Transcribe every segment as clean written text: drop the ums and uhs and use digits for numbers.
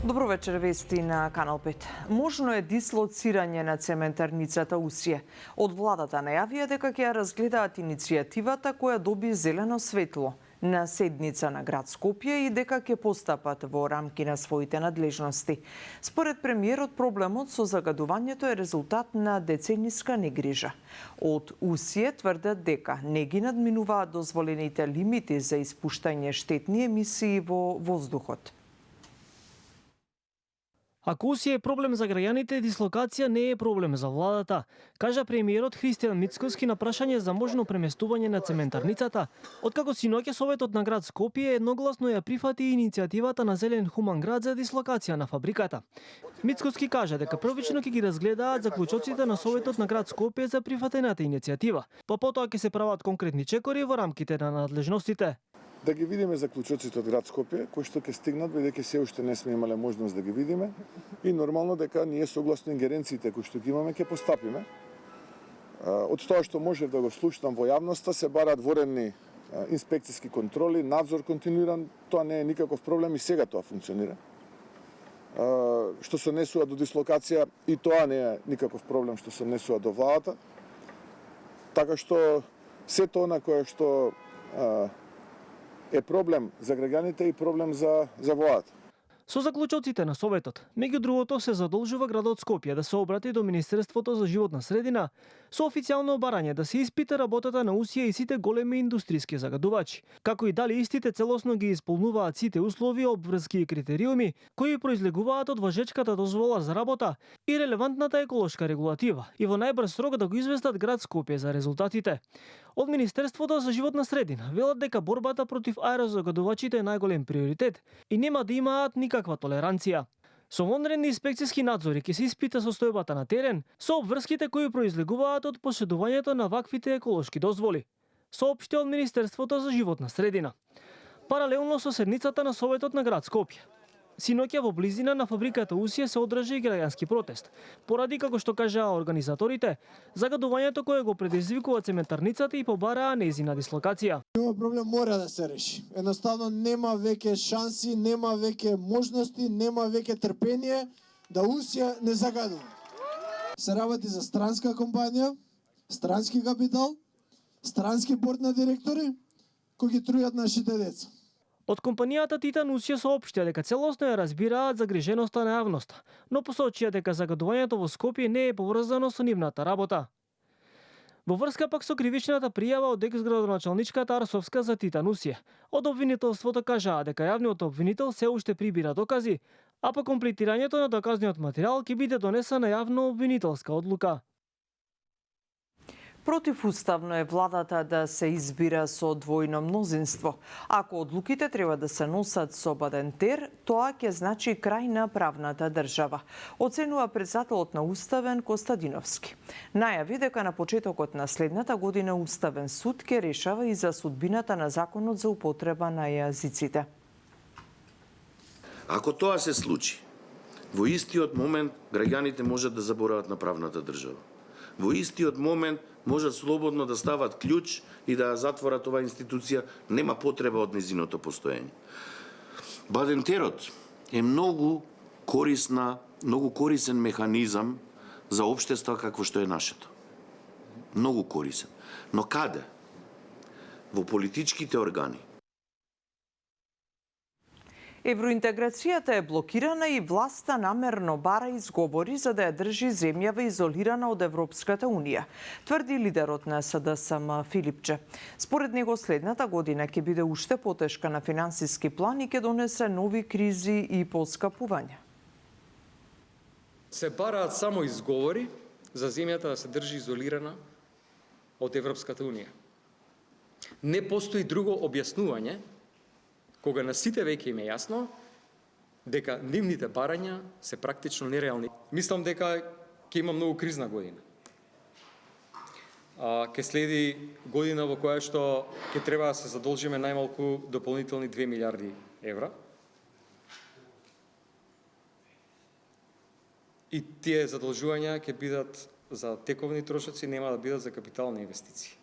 Добро вечер, вести на Канал 5. Можно е дислоцирање на цементарницата Усие. Од владата најавија дека ќе ја разгледаат иницијативата која доби зелено светло на седница на град Скопје и дека ќе постапат во рамки на своите надлежности. Според премиерот, проблемот со загадувањето е резултат на децениска негрижа. Од Усие тврдат дека не ги надминуваат дозволените лимити за испуштање штетни емисии во воздухот. Ако Усие е проблем за граѓаните, дислокација не е проблем за владата, кажа премиерот Христијан Мицкоски на прашање за можно преместување на цементарницата, откако синоќа Советот на град Скопје едногласно ја прифати иницијативата на Зелен хуман град за дислокација на фабриката. Мицкоски кажа дека првично ќе ги разгледаат заклучоците на Советот на град Скопје за прифатената иницијатива, па потоа ќе се прават конкретни чекори во рамките на надлежностите. Да ги видиме заклучоците од град Скопје, кои што ќе стигнат, бидејќи се уште не сме имале можност да ги видиме, и нормално дека ние согласно ингеренциите кои што ги имаме ќе постапиме. Од тоа што можев да го слушнам во јавноста, се бараат воредни инспекцијски контроли, надзор континуиран, тоа не е никаков проблем и сега тоа функционира. Што се однесува до дислокација, и тоа не е никаков проблем што се однесува до владата. Така што сето она кое што е проблем за граѓаните и проблем за владата. Со заклучоците на Советот, меѓу другото, се задолжува градот Скопје да се обрати до Министерството за животна средина со официјално барање да се испита работата на Усие и сите големи индустријски загадувачи, како и дали истите целосно ги исполнуваат сите услови, обврски и критериуми кои произлегуваат од важечката дозвола за работа и релевантната еколошка регулатива, и во најбрз срок да го известат град Скопје за резултатите. Од Министерството за животна средина велат дека борбата против аерозагадувачите е најголем приоритет и нема да имаат никаква толеранција. Со вонредни инспекцијски надзори ќе се испита состојбата на терен со обврските кои произлегуваат од поседувањето на ваквите еколошки дозволи, соопшти од Министерството за животна средина. Паралелно со седницата на Советот на град Скопје, синоќа во близина на фабриката Усие се одржа и граѓански протест, поради, како што кажаа организаторите, загадувањето кое го предизвикува цементарницата и побараа нејзина дислокација. Ова проблем мора да се реши. Едноставно нема веќе шанси, нема веќе можности, нема веќе трпение да Усие не загадува. Се работи за странска компанија, странски капитал, странски борд на директори кои ги трујат нашите деца. Од компанијата Титан Усие соопштија дека целосно ја разбираат загриженоста на јавноста, но посочија дека загадувањето во Скопје не е поврзано со нивната работа. Во врска пак со кривичната пријава од екс-градоначалничката Арсовска за Титан Усие, од обвинителството кажаа дека јавниот обвинител се уште прибира докази, а по комплетирањето на доказниот материјал ќе биде донесена јавно обвинителска одлука. Противуставно е владата да се избира со двојно мнозинство. Ако одлуките треба да се носат со бадентер, тоа ќе значи крај на правната држава, оценува претседателот на Уставен Костадиновски. Најави дека на почетокот на следната година Уставен суд ќе решава и за судбината на законот за употреба на јазиците. Ако тоа се случи, во истиот момент граѓаните можат да заборават на правната држава. Во истиот момент можат слободно да стават клjuč и да затворат оваа институција, нема потреба од незиното постоење. Бадентерот е многу корисен механизам за општество какво што е нашето. Многу корисен. Но каде? Во политичките органи. Евроинтеграцијата е блокирана и власта намерно бара изговори за да ја држи земјава изолирана од Европската Унија, тврди лидерот на СДСМ Филипче. Според него следната година ќе биде уште потешка на финансиски план и ќе донесе нови кризи и поскапувања. Се бараат само изговори за земјата да се држи изолирана од Европската Унија. Не постои друго објаснување кога на сите веќе им е јасно дека нивните барања се практично нереални. Мислам дека ќе има многу кризна година. Ќе следи година во која што ќе треба да се задолжиме најмалку дополнителни 2 милиарди евра. И тие задолжувања ќе бидат за тековни трошоци, нема да бидат за капитални инвестиции.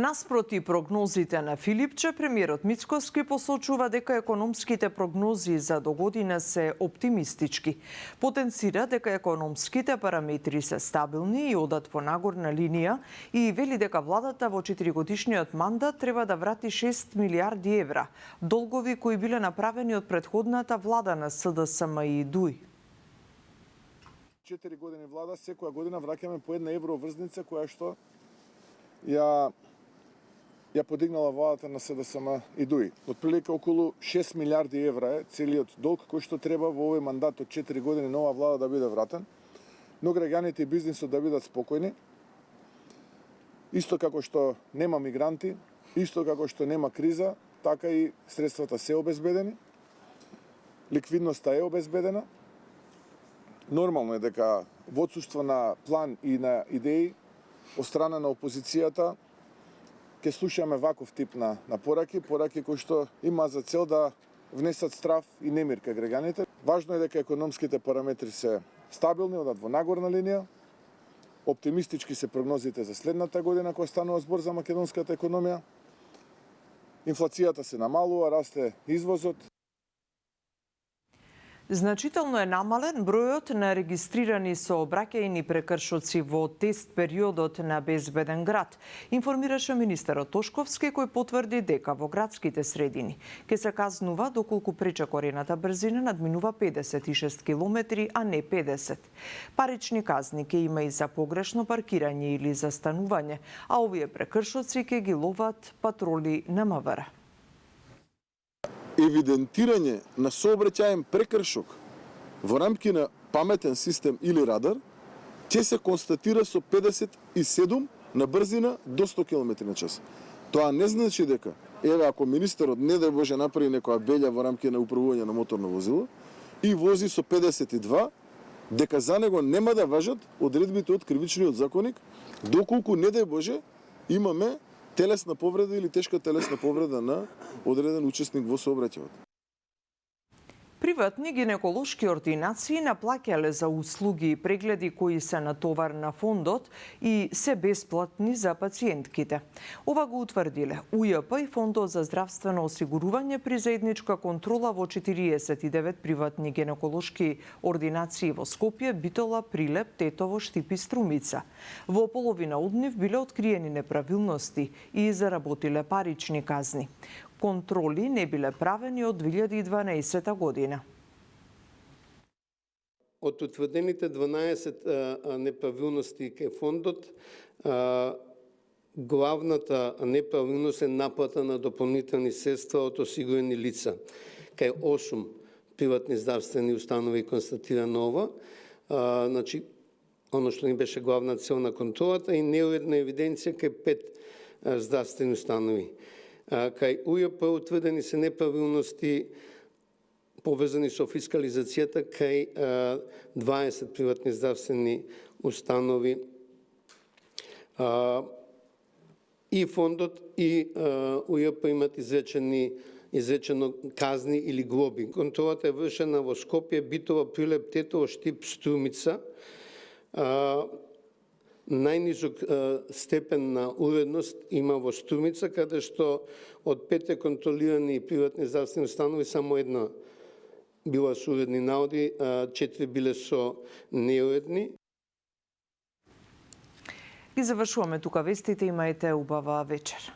Наспроти прогнозите на Филипче, премиерот Мицкоски посочува дека економските прогнози за догодина се оптимистички. Потенцира дека економските параметри се стабилни и одат во нагорна линија и вели дека владата во 4-годишниот мандат треба да врати 6 милиарди евра, долгови кои биле направени од претходната влада на СДСМ и ДУИ. 4 години влада, секоја година враќаме по една евроврзница која што ја подигнала владата на СДСМ и ДУИ. Отприлика околу 6 милиарди евра е целиот долг кој што треба во овој мандат од 4 години нова влада да биде вратен, но граѓаните и бизнисот да бидат спокојни. Исто како што нема мигранти, исто како што нема криза, така и средствата се обезбедени, ликвидноста е обезбедена. Нормално е дека водството на план и на идеи од страна на опозицијата ќе слушаме ваков тип на пораки кои што има за цел да внесат страв и немир кај граѓаните. Важно е дека економските параметри се стабилни, одат во нагорна линија. Оптимистички се прогнозите за следната година кога станува збор за македонската економија. Инфлацијата се намалува, расте извозот. Значително е намален бројот на регистрирани сообраќајни прекршоци во тест периодот на безбеден град, информираше министерот Тошковски, кој потврди дека во градските средини ќе се казнува доколку пречекорената брзина надминува 56 км, а не 50. Парични казни ќе има и за погрешно паркирање или за станување, а овие прекршоци ќе ги ловат патроли на МВР. Евидентирање на сообраќаен прекршок во рамки на паметен систем или радар ќе се констатира со 57 на брзина до 100 км на час. Тоа не значи дека, ако министерот не да Боже направи некоја белја во рамки на управување на моторно возило и вози со 52, дека за него нема да важат одредбите од кривичниот законник, доколку не да Боже имаме телесна повреда или тешка телесна повреда на одреден учесник во сообраќајот. Приватни гинеколошки ординации наплаќале за услуги и прегледи кои се на товар на фондот и се бесплатни за пациентките. Ова го утврдиле УЈП и Фондот за здравствено осигурување при заедничка контрола во 49 приватни гинеколошки ординации во Скопје, Битола, Прилеп, Тетово, Штип и Струмица. Во половина од нив биле откриени неправилности и заработиле парични казни. Контроли не биле правени од 2012 година. Од утврдените 12 неправилности кај фондот, главната неправилност е наплата на дополнителни средства од осигурени лица. Кај 8 приватни здравствени установи констатирано ова, значи, оно што ни беше главна цел на контролата и неуредна евиденција кај 5 здравствени установи. Кај УЈП утврдени се неправилности поврзани со фискализацијата кај 20 приватни здравствени установи. И фондот и УЈП имат изречено казни или глоби. Контролата е вршена во Скопје, Битола, Прилеп, Тетово, Штип, Струмица. Најнизок степен на уредност има во Струмица, каде што од 5 контролирани приватни здравствени установи само една била со уредни наоди, 4 биле со неуредни. И завршуваме тука вестите, имајте убава вечер.